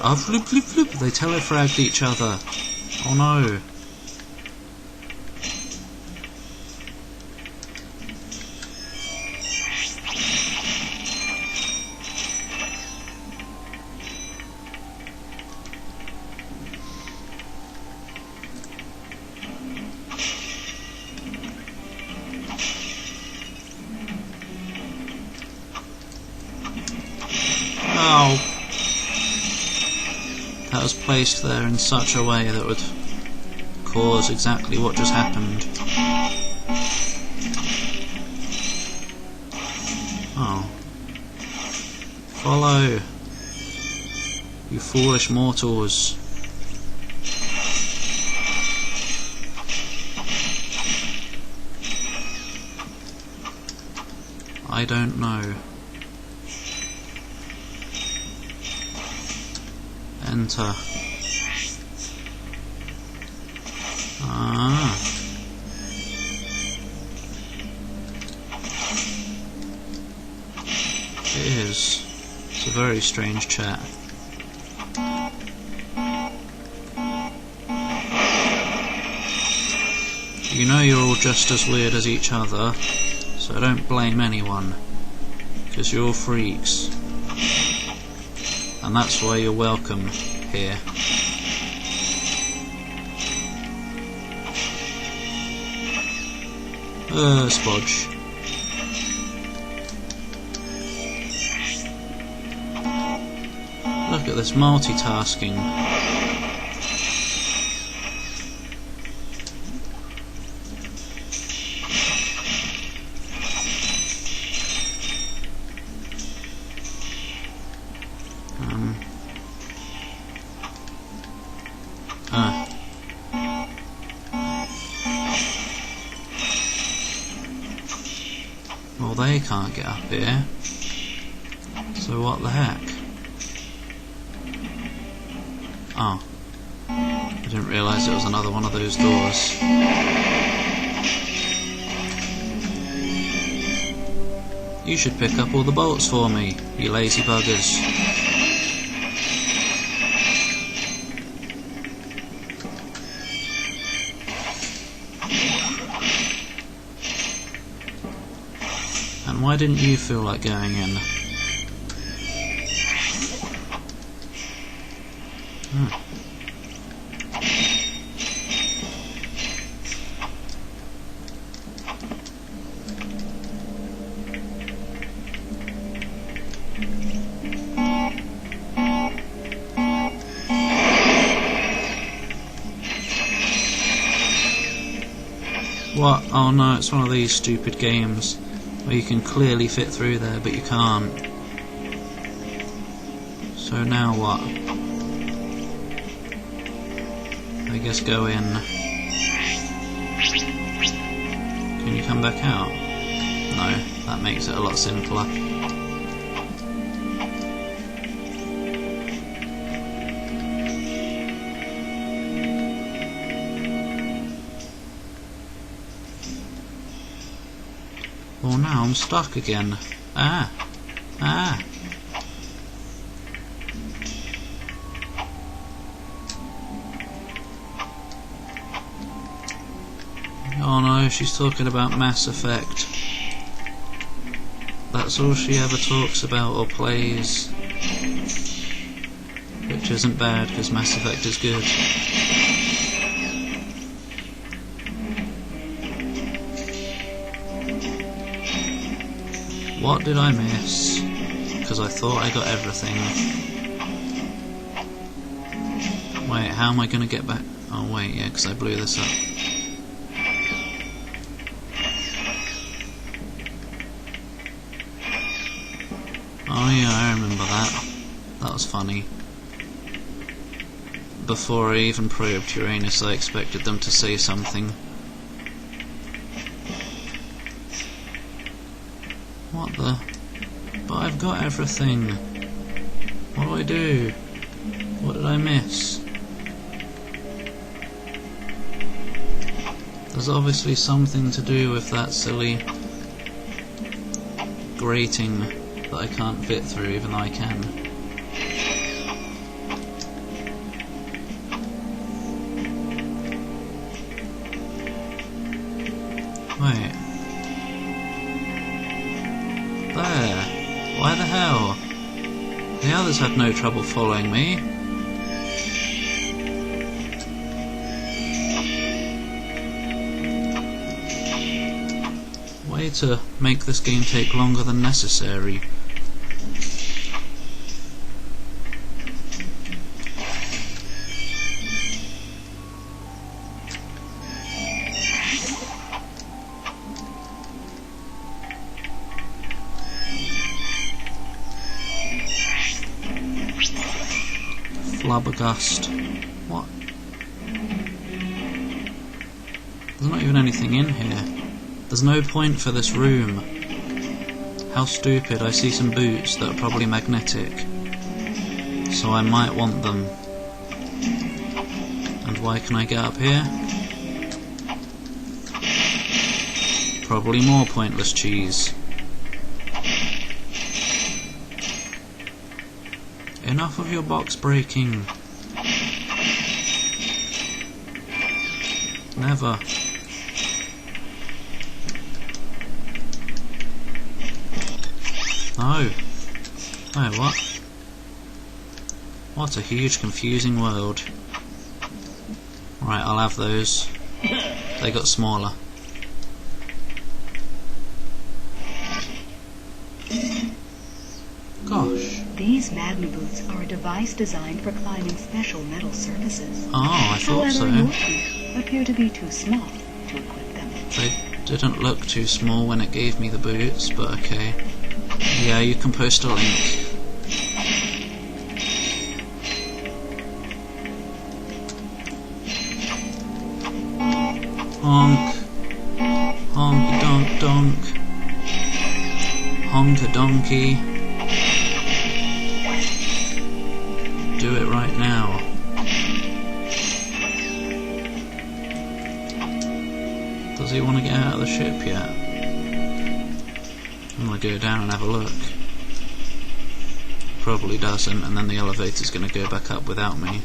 Oh, floop, floop, floop. They telefragged each other. Oh no. Oh. That was placed there in such a way that would cause exactly what just happened. Oh. Follow, you foolish mortals. I don't know. Enter. Ah. It is. It's a very strange chat. You know you're all just as weird as each other, so don't blame anyone, because you're all freaks. And that's why you're welcome here. Spodge. Look at this multitasking. Well, they can't get up here, so what the heck? Oh, I didn't realise it was another one of those doors. You should pick up all the bolts for me, you lazy buggers. And why didn't you feel like going in? What? Oh no, it's one of these stupid games where you can clearly fit through there, but you can't. So now what? I guess go in. Can you come back out? No, that makes it a lot simpler. Well, now I'm stuck again. Ah! Ah! Oh no, she's talking about Mass Effect. That's all she ever talks about or plays. Which isn't bad, because Mass Effect is good. What did I miss? Because I thought I got everything. Wait, how am I going to get back? Oh wait, yeah, because I blew this up. Oh yeah, I remember that. That was funny. Before I even probed Uranus, I expected them to say something. What the? But I've got everything. What do I do? What did I miss? There's obviously something to do with that silly grating that I can't fit through, even though I can. Wait. There. Why the hell? The others had no trouble following me. Way to make this game take longer than necessary. Flabbergast. What? There's not even anything in here. There's no point for this room. How stupid. I see some boots that are probably magnetic. So I might want them. And why can I get up here? Probably more pointless cheese. Enough of your box breaking. Never. No. Oh, what? What a huge confusing world. Right, I'll have those. They got smaller. Gosh. These magna boots are a device designed for climbing special metal surfaces. Oh, I thought so. However, your feet appear to be too small to equip them. They didn't look too small when it gave me the boots, but okay. Yeah, you can post a link. Honk. Honky donk donk. Honka donkey. Do it right now. Does he want to get out of the ship yet? I'm going to go down and have a look. Probably doesn't, and then the elevator's going to go back up without me.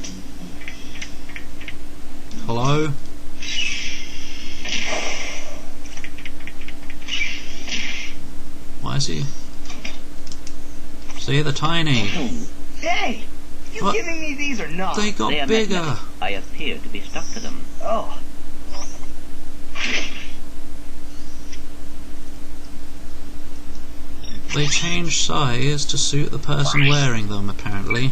Hello? Why is he? See, they're tiny. Hey! You What? giving me these or not? They got They are bigger. magnetic. I appear to be stuck to them. Oh. They change size to suit the person wearing them, apparently.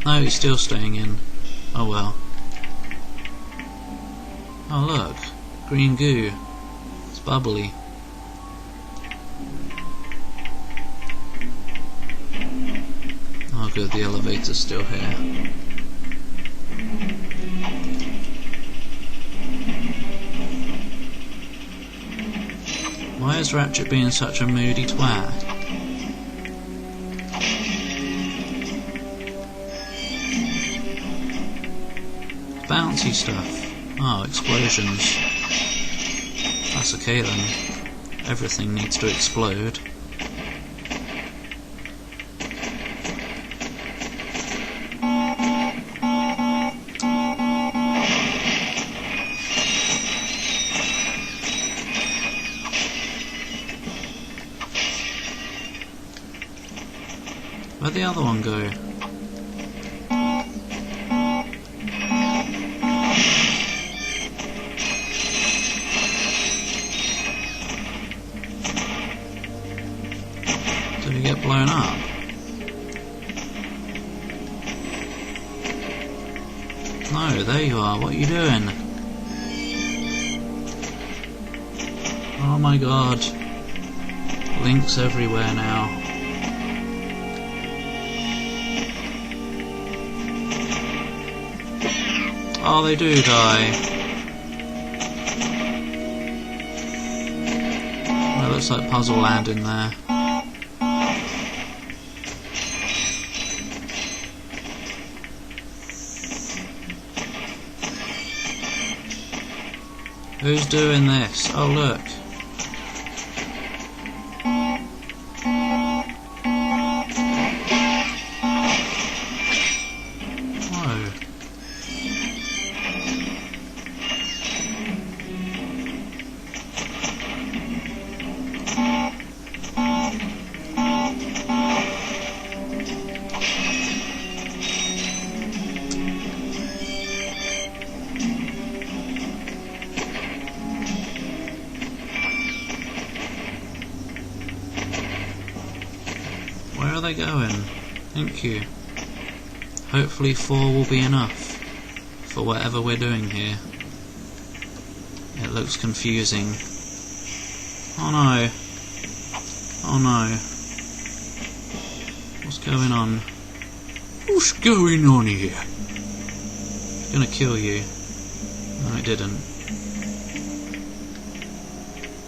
No, he's still staying in. Oh well. Oh look, green goo. It's bubbly. Oh good, the elevator's still here. Why is Ratchet being such a moody twat? Bouncy stuff. Oh, explosions. That's okay then. Everything needs to explode. Where'd the other one go? Did he get blown up? No, there you are. What are you doing? Oh my god. Links everywhere now. Oh, they do die. Well, it looks like Puzzle Land in there. Who's doing this? Oh, look. they're going. Thank you. Hopefully 4 will be enough for whatever we're doing here. It looks confusing. Oh no. Oh no. What's going on? What's going on here? It's gonna kill you. No, it didn't.